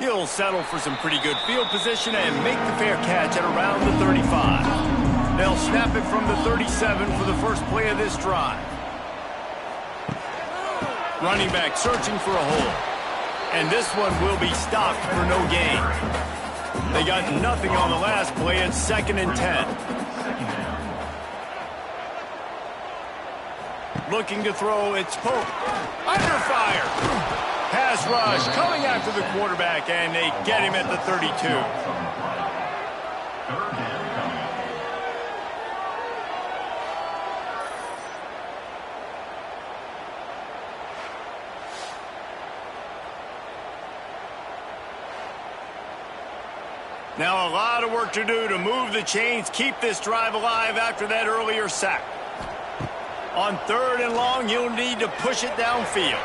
He'll settle for some pretty good field position and make the fair catch at around the 35. They'll snap it from the 37 for the first play of this drive. Running back searching for a hole. And this one will be stopped for no gain. They got nothing on the last play. It's 2nd and 10. Looking to throw, it's Pope. Under fire. Pass rush coming after the quarterback, and they get him at the 32. Now a lot of work to do to move the chains, keep this drive alive after that earlier sack. On 3rd and long, you'll need to push it downfield.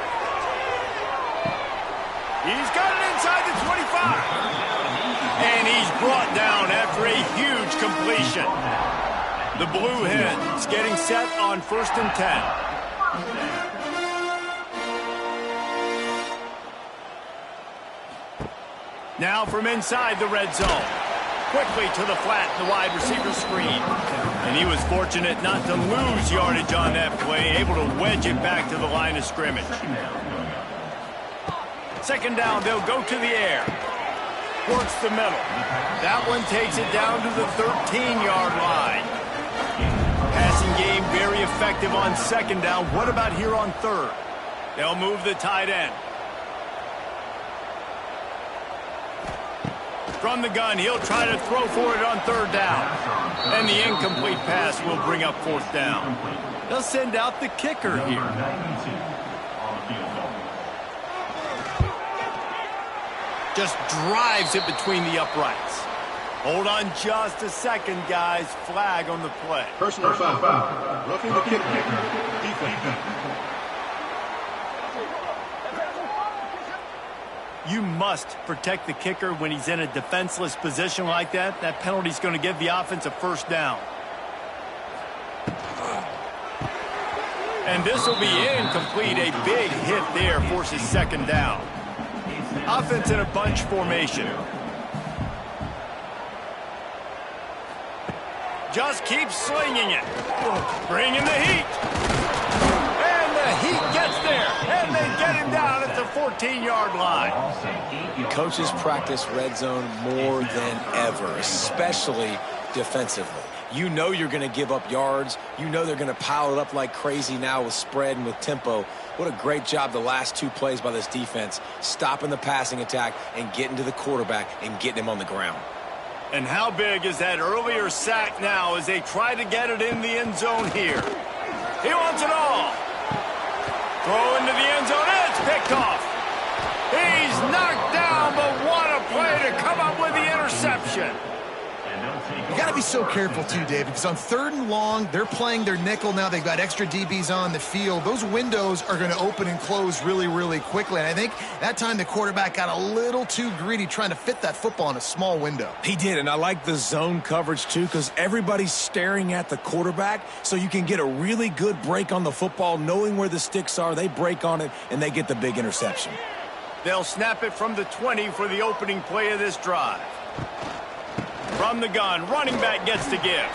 He's got it inside the 25. And he's brought down after a huge completion. The Blue Hens getting set on 1st and 10. Now from inside the red zone. Quickly to the flat, the wide receiver screen. And he was fortunate not to lose yardage on that play, able to wedge it back to the line of scrimmage. 2nd down, they'll go to the air. Works the middle. That one takes it down to the 13-yard line. Passing game very effective on 2nd down. What about here on 3rd? They'll move the tight end. From the gun, he'll try to throw for it on 3rd down. And the incomplete pass will bring up 4th down. They'll send out the kicker here. Just drives it between the uprights. Hold on just a second, guys. Flag on the play. Personal foul. Roughing the kicker. Defense. You must protect the kicker when he's in a defenseless position like that. That penalty's going to give the offense a 1st down. And this will be incomplete. A big hit there forces 2nd down. Offense in a bunch formation. Just keep slinging it. Bringing the heat. And the heat gets there. And they get him down at the 14-yard line. Coaches practice red zone more than ever, especially defensively. You know you're going to give up yards. You know they're going to pile it up like crazy now with spread and with tempo. What a great job the last 2 plays by this defense, stopping the passing attack and getting to the quarterback and getting him on the ground. And how big is that earlier sack now as they try to get it in the end zone here? He wants it all. Throw into the end zone, and it's picked off. He's knocked down, but what a play to come up with the interception. You got to be so careful, too, David, because on 3rd and long, they're playing their nickel now. They've got extra DBs on the field. Those windows are going to open and close really, really quickly. And I think that time the quarterback got a little too greedy trying to fit that football in a small window. He did, and I like the zone coverage, too, because everybody's staring at the quarterback, so you can get a really good break on the football, knowing where the sticks are. They break on it, and they get the big interception. They'll snap it from the 20 for the opening play of this drive. From the gun, running back gets to give.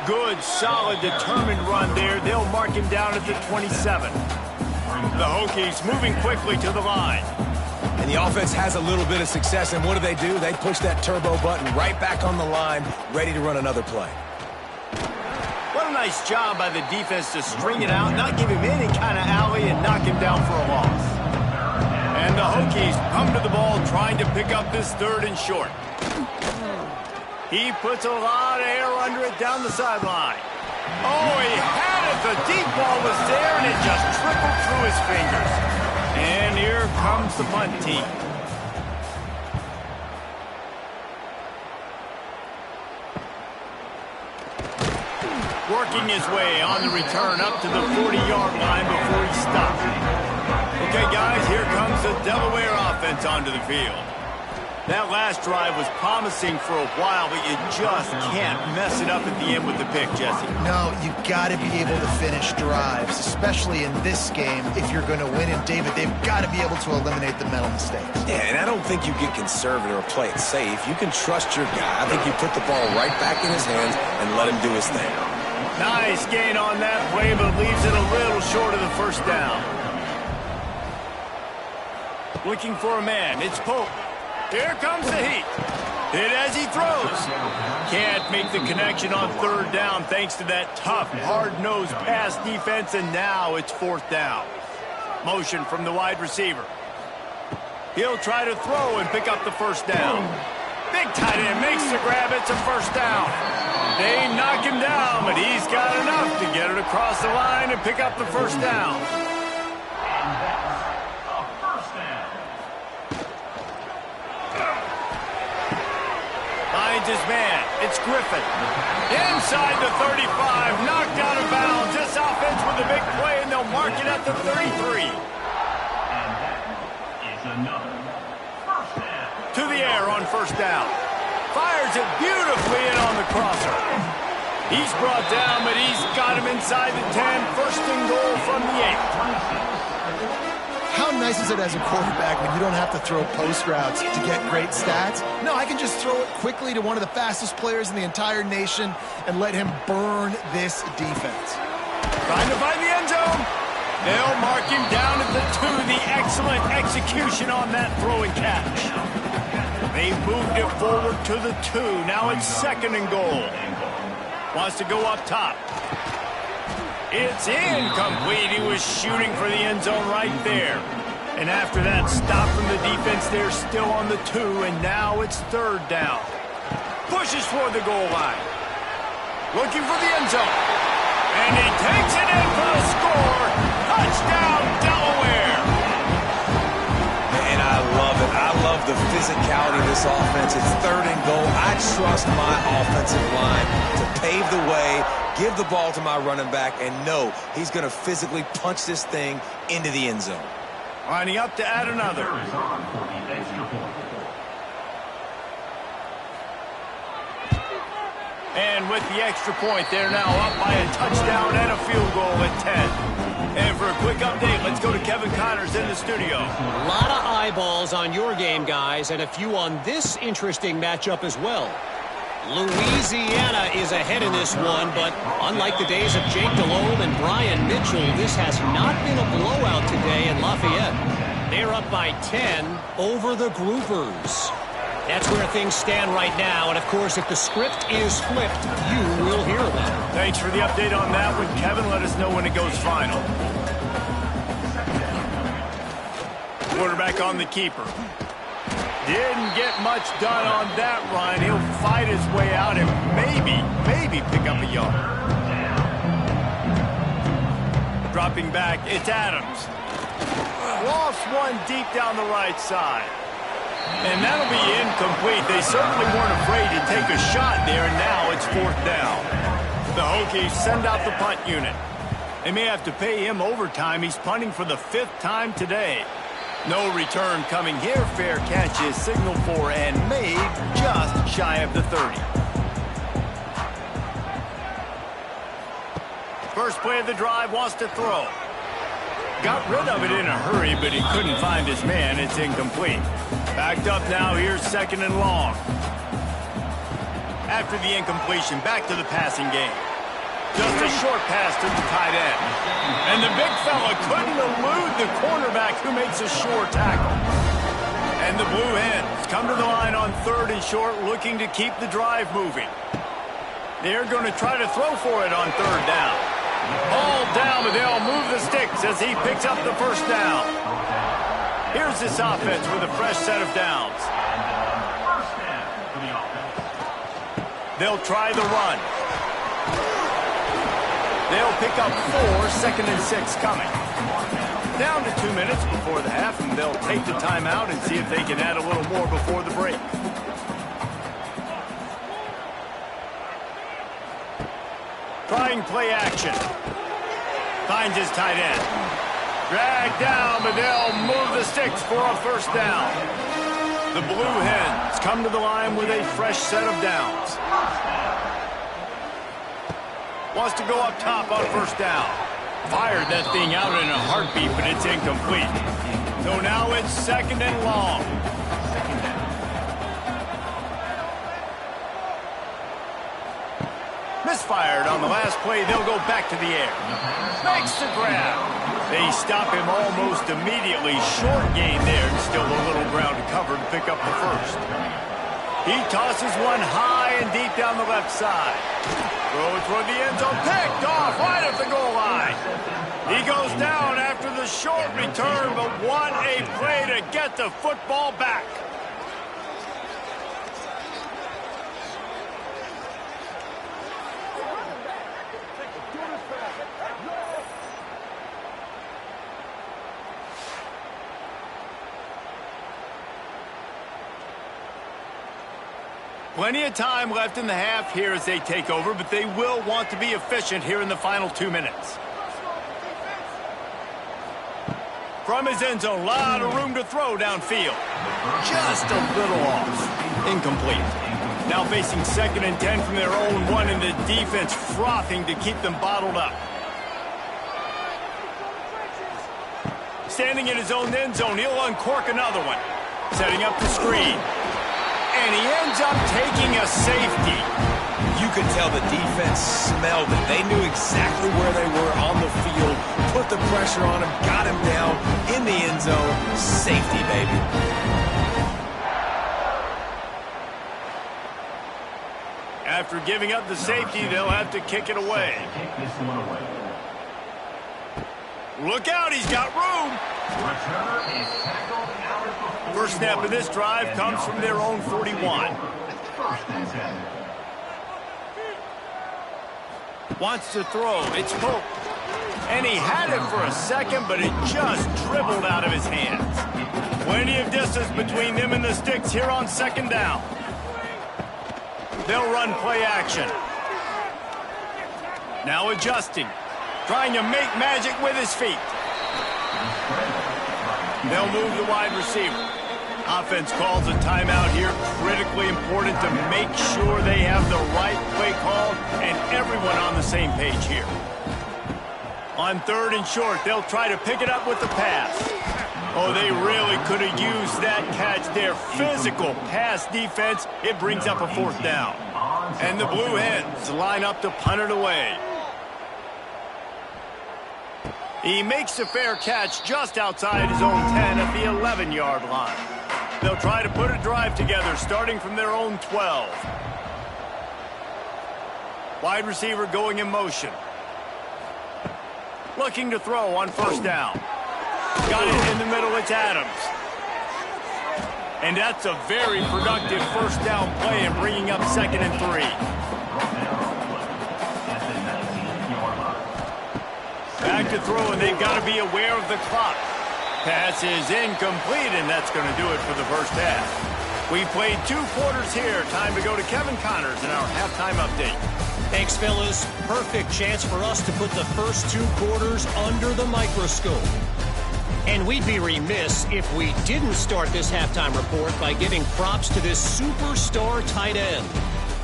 Good, solid, determined run there. They'll mark him down at the 27. The Hokies moving quickly to the line. And the offense has a little bit of success, and what do? They push that turbo button right back on the line, ready to run another play. What a nice job by the defense to string it out, not give him any kind of alley, and knock him down for a loss. And the Hokies come to the ball, trying to pick up this 3rd and short. He puts a lot of air under it down the sideline. Oh, he had it. The deep ball was there, and it just trickled through his fingers. And here comes the punt team. Working his way on the return up to the 40-yard line before he stopped. Okay, guys, here comes the Delaware offense onto the field. That last drive was promising for a while, but you just can't mess it up at the end with the pick, Jesse. No, you've got to be able to finish drives, especially in this game if you're going to win. And, David, they've got to be able to eliminate the mental mistakes. Yeah, and I don't think you get conservative or play it safe. You can trust your guy. I think you put the ball right back in his hands and let him do his thing. Nice gain on that play, but leaves it a little short of the first down. Looking for a man. It's Pope. Here comes the heat. Hit as he throws. Can't make the connection on third down thanks to that tough, hard-nosed pass defense, and now it's fourth down. Motion from the wide receiver. He'll try to throw and pick up the first down. Big tight end makes the grab. It's a first down. They knock him down, but he's got enough to get it across the line and pick up the first down. Finds his man. It's Griffin. Inside the 35, knocked out of bounds. This offense with a big play, and they'll mark it at the 33. And that is another first down. To the air on first down. Fires it beautifully in on the crosser. He's brought down, but he's got him inside the 10. First and goal from the 8. How nice is it as a quarterback when you don't have to throw post routes to get great stats? No, I can just throw it quickly to one of the fastest players in the entire nation and let him burn this defense. Trying to find the end zone. They'll mark him down at the 2. The excellent execution on that throw and catch. They moved it forward to the 2. Now it's second and goal. Wants to go up top. It's incomplete. He was shooting for the end zone right there. And after that stop from the defense, they're still on the 2, and now it's third down. Pushes for the goal line. Looking for the end zone. And he takes it in for a score. Touchdown, Delaware. Man, I love it. I love the physicality of this offense. It's third and goal. I trust my offensive line to pave the way, give the ball to my running back, and know he's going to physically punch this thing into the end zone. Lining up to add another. And with the extra point, they're now up by a touchdown and a field goal at 10. And for a quick update, let's go to Kevin Connors in the studio. A lot of eyeballs on your game, guys, and a few on this interesting matchup as well. Louisiana is ahead in this one, but unlike the days of Jake Delhomme and Brian Mitchell, this has not been a blowout today in Lafayette. They're up by 10 over the Groupers. That's where things stand right now, and of course, if the script is flipped, you will hear them. Thanks for the update on that one, Kevin. Let us know when it goes final. Quarterback on the keeper. Didn't get much done on that run. He'll fight his way out and maybe pick up a yard. Dropping back, it's Adams. Lost one deep down the right side. And that'll be incomplete. They certainly weren't afraid to take a shot there, and now it's fourth down. The Hokies send out the punt unit. They may have to pay him overtime. He's punting for the 5th time today. No return coming here. Fair catch is signaled for and made just shy of the 30. First play of the drive, wants to throw. Got rid of it in a hurry, but he couldn't find his man. It's incomplete. Backed up now. Here's second and long. After the incompletion, back to the passing game. Just a short pass to the tight end. And the big fella couldn't elude the cornerback who makes a sure tackle. And the Blue Hens come to the line on third and short, looking to keep the drive moving. They're going to try to throw for it on third down. All down, but they'll move the sticks as he picks up the first down. Here's this offense with a fresh set of downs. They'll try the run. They'll pick up 4, second and 6 coming. Down to 2 minutes before the half, and they'll take the timeout and see if they can add a little more before the break. Trying play action. Finds his tight end. Dragged down, but they'll move the sticks for a first down. The Blue Hens come to the line with a fresh set of downs. Wants to go up top on first down. Fired that thing out in a heartbeat, but it's incomplete. So now it's second and long. Misfired on the last play. They'll go back to the air. Makes the grab. They stop him almost immediately. Short gain there, and still a little ground to cover to pick up the first. He tosses one high and deep down the left side. Throws toward the end zone. Picked off right at the goal line. He goes down after the short return, but what a play to get the football back. Plenty of time left in the half here as they take over, but they will want to be efficient here in the final 2 minutes. From his end zone, a lot of room to throw downfield. Just a little off. Incomplete. Now facing 2nd and 10 from their own 1, and the defense frothing to keep them bottled up. Standing in his own end zone, he'll uncork another one. Setting up the screen. And he ends up taking a safety. You could tell the defense smelled it. They knew exactly where they were on the field, put the pressure on him, got him down in the end zone. Safety, baby. After giving up the safety, they'll have to kick it away. Look out, he's got room. First snap of this drive comes from their own 41. Wants to throw. It's Pope. And he had it for a second, but it just dribbled out of his hands. Plenty of distance between them and the sticks here on 2nd down. They'll run play action. Now adjusting. Trying to make magic with his feet. They'll move the wide receiver. Offense calls a timeout here. Critically important to make sure they have the right play call and everyone on the same page here. On 3rd and short, they'll try to pick it up with the pass. Oh, they really could have used that catch there. Physical pass defense. It brings up a 4th down. And the Blue Hens line up to punt it away. He makes a fair catch just outside his own 10 at the 11-yard line. They'll try to put a drive together starting from their own 12. Wide receiver going in motion. Looking to throw on first down. Got it in the middle, it's Adams. And that's a very productive first down play and bringing up 2nd and 3. Back to throw, and they've got to be aware of the clock. Pass is incomplete, and that's going to do it for the first half. We played 2 quarters here. Time to go to Kevin Connors in our halftime update. Thanks, fellas. Perfect chance for us to put the first 2 quarters under the microscope. And we'd be remiss if we didn't start this halftime report by giving props to this superstar tight end.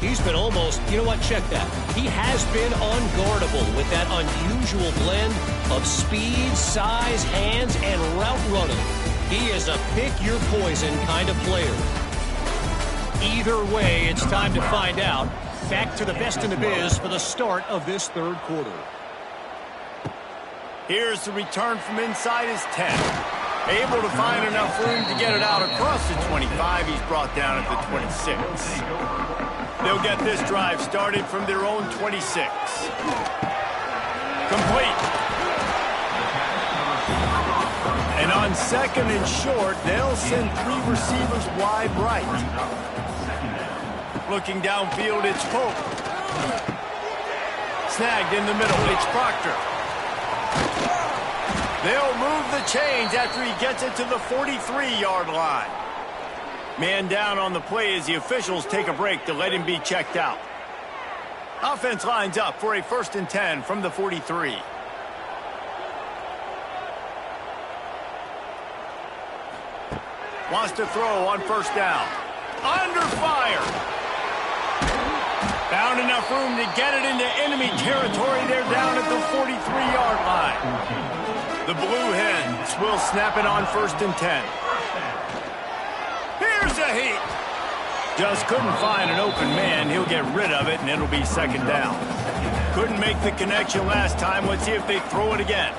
He's been almost, you know what, check that. He has been unguardable with that unusual blend of speed, size, hands, and route running. He is a pick-your-poison kind of player. Either way, it's time to find out. Back to the best in the biz for the start of this 3rd quarter. Here's the return from inside his 10. Able to find enough room to get it out across the 25. He's brought down at the 26. They'll get this drive started from their own 26. Complete. And on 2nd and short, they'll send 3 receivers wide right. Looking downfield, it's Pope. Snagged in the middle, it's Proctor. They'll move the chains after he gets it to the 43-yard line. Man down on the play as the officials take a break to let him be checked out. Offense lines up for a 1st and 10 from the 43. Wants to throw on first down. Under fire. Found enough room to get it into enemy territory. They're down at the 43-yard line. The Blue Hens will snap it on 1st and 10. Here's a heat. Just couldn't find an open man. He'll get rid of it, and it'll be 2nd down. Couldn't make the connection last time. Let's see if they throw it again.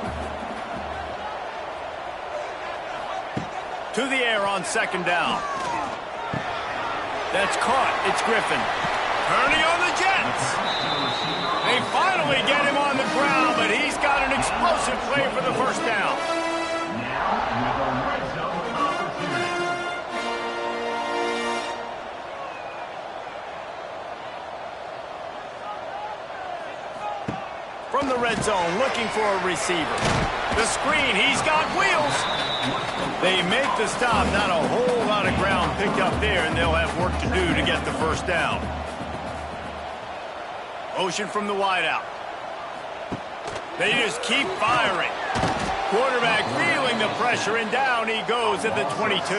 To the air on 2nd down. That's caught. It's Griffin. Turning on the Jets. They finally get him on the ground, but he's got an explosive play for the 1st down. Now with a red zone opportunity. From the red zone, looking for a receiver. The screen, he's got wheels. They make the stop. Not a whole lot of ground picked up there, and they'll have work to do to get the 1st down. Motion from the wideout. They just keep firing. Quarterback feeling the pressure, and down he goes at the 22.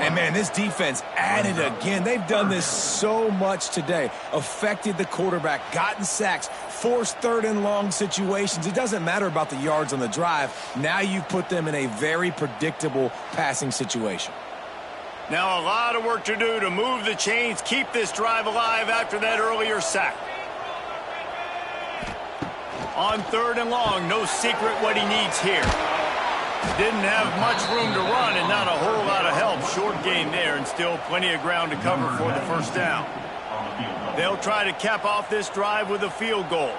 And, man, this defense added again. They've done this so much today. Affected the quarterback, gotten sacks, forced 3rd and long situations. It doesn't matter about the yards on the drive. Now you've put them in a very predictable passing situation. Now a lot of work to do to move the chains, keep this drive alive after that earlier sack. On 3rd and long, no secret what he needs here. Didn't have much room to run and not a whole lot of help. Short game there and still plenty of ground to cover for the 1st down. They'll try to cap off this drive with a field goal.